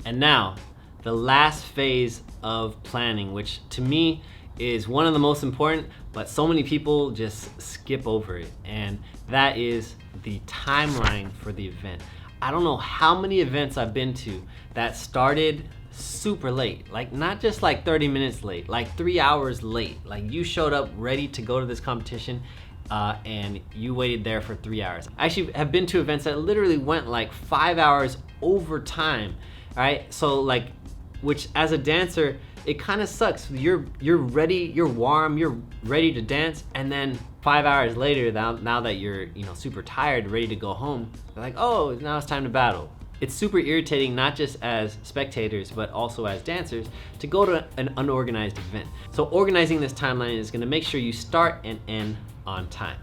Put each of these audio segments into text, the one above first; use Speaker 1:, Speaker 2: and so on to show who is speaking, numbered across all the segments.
Speaker 1: And now, the last phase of planning, which to me is one of the most important, but so many people just skip over it. And that is the timeline for the event. I don't know how many events I've been to that started super late, like not just like 30 minutes late, like 3 hours late. Like you showed up ready to go to this competition and you waited there for 3 hours. I actually have been to events that literally went like 5 hours over time, right? So like, which as a dancer, it kind of sucks. You're ready, you're warm, you're ready to dance, and then 5 hours later, now that you're super tired, ready to go home, they're like, oh, now it's time to battle. It's super irritating, not just as spectators, but also as dancers, to go to an unorganized event. So organizing this timeline is gonna make sure you start and end on time.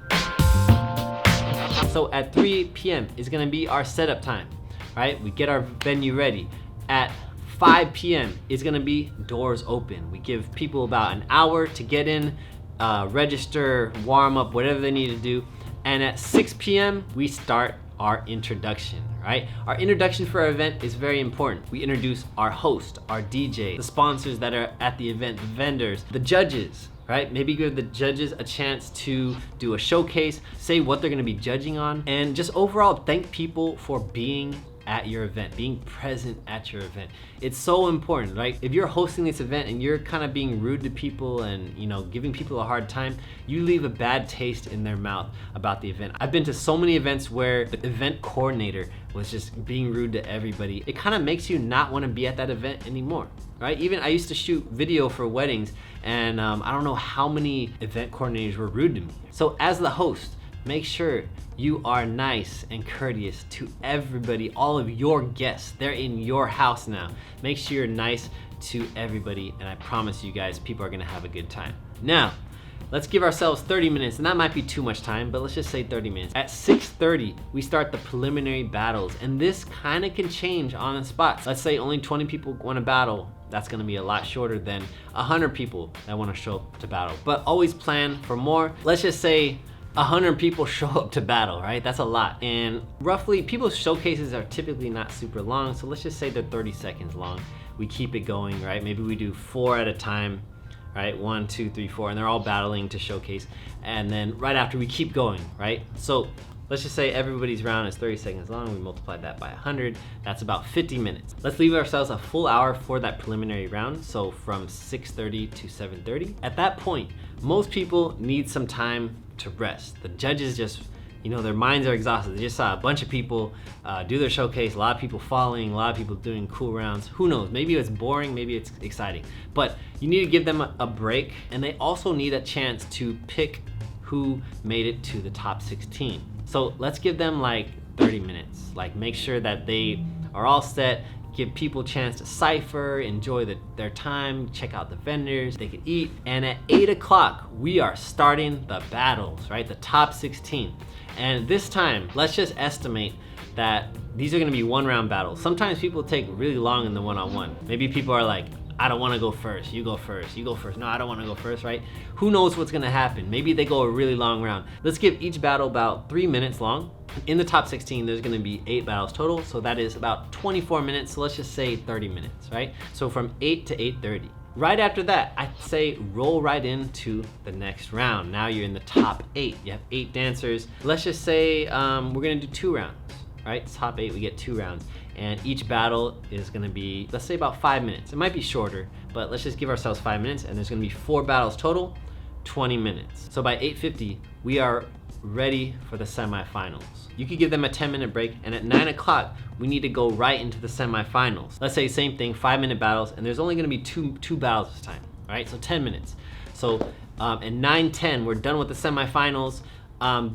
Speaker 1: So at 3 p.m. is gonna be our setup time, right? We get our venue ready. At 5 p.m. is gonna be doors open. We give people about an hour to get in, register, warm up, whatever they need to do. And at 6 p.m. we start our introduction, right? Our introduction for our event is very important. We introduce our host, our DJ, the sponsors that are at the event, the vendors, the judges, right? Maybe give the judges a chance to do a showcase, say what they're gonna be judging on, and just overall thank people for being at your event, being present at your event. It's so important, right? If you're hosting this event and you're kind of being rude to people and giving people a hard time, you leave a bad taste in their mouth about the event. I've been to so many events where the event coordinator was just being rude to everybody. It kind of makes you not want to be at that event anymore, right? Even I used to shoot video for weddings, and I don't know how many event coordinators were rude to me. So as the host, make sure you are nice and courteous to everybody, all of your guests. They're in your house now. Make sure you're nice to everybody, and I promise you guys, people are gonna have a good time. Now, let's give ourselves 30 minutes, and that might be too much time, but let's just say 30 minutes. At 6:30, we start the preliminary battles, and this kind of can change on the spot. Let's say only 20 people want to battle. That's gonna be a lot shorter than 100 people that wanna show up to battle. But always plan for more. Let's just say 100 people show up to battle, right? That's a lot. And roughly, people's showcases are typically not super long, so let's just say they're 30 seconds long. We keep it going, right? Maybe we do 4 at a time, right? 1, 2, 3, 4, and they're all battling to showcase. And then right after, we keep going, right? So let's just say everybody's round is 30 seconds long. We multiply that by 100. That's about 50 minutes. Let's leave ourselves a full hour for that preliminary round. So from 6:30 to 7:30. At that point, most people need some time to rest. The judges just, their minds are exhausted. They just saw a bunch of people do their showcase, a lot of people falling, a lot of people doing cool rounds. Who knows? Maybe it's boring, maybe it's exciting. But you need to give them a break, and they also need a chance to pick who made it to the top 16. So let's give them like 30 minutes. Like make sure that they are all set, give people a chance to cipher, enjoy their time, check out the vendors, they can eat. And at 8 o'clock, we are starting the battles, right? The top 16. And this time, let's just estimate that these are gonna be 1-round battles. Sometimes people take really long in the one-on-one. Maybe people are like, I don't wanna go first, you go first, you go first. No, I don't wanna go first, right? Who knows what's gonna happen? Maybe they go a really long round. Let's give each battle about 3 minutes long. In the top 16, there's gonna be 8 battles total, so that is about 24 minutes, so let's just say 30 minutes, right? So from 8 to 8:30. Right after that, I'd say roll right into the next round. Now you're in the top 8. You have 8 dancers. Let's just say we're gonna do 2 rounds, right? Top 8, we get 2 rounds. And each battle is gonna be, let's say about 5 minutes. It might be shorter, but let's just give ourselves 5 minutes, and there's gonna be 4 battles total, 20 minutes. So by 8:50, we are ready for the semifinals. You could give them a 10-minute break, and at 9 o'clock, we need to go right into the semifinals. Let's say same thing, 5-minute battles, and there's only gonna be two battles this time, right? So 10 minutes. So at 9:10, we're done with the semifinals.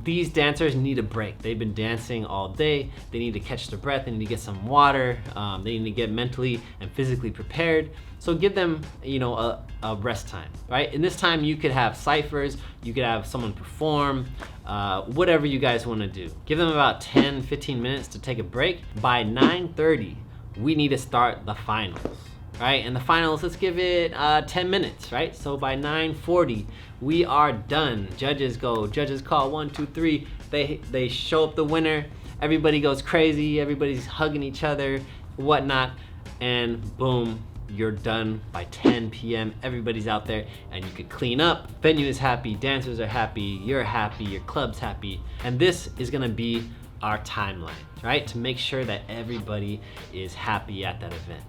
Speaker 1: These dancers need a break. They've been dancing all day. They need to catch their breath. They need to get some water. They need to get mentally and physically prepared. So give them, a rest time, right? In this time, you could have ciphers. You could have someone perform, whatever you guys want to do. Give them about 10, 15 minutes to take a break. By 9:30, we need to start the finals, right? And the finals, let's give it 10 minutes, right? So by 9:40, we are done. Judges go, judges call 1, 2, 3. They show up the winner. Everybody goes crazy. Everybody's hugging each other, whatnot. and boom, you're done by 10 p.m. Everybody's out there and you could clean up. Venue is happy, dancers are happy, you're happy, your club's happy. And this is gonna be our timeline, right? To make sure that everybody is happy at that event.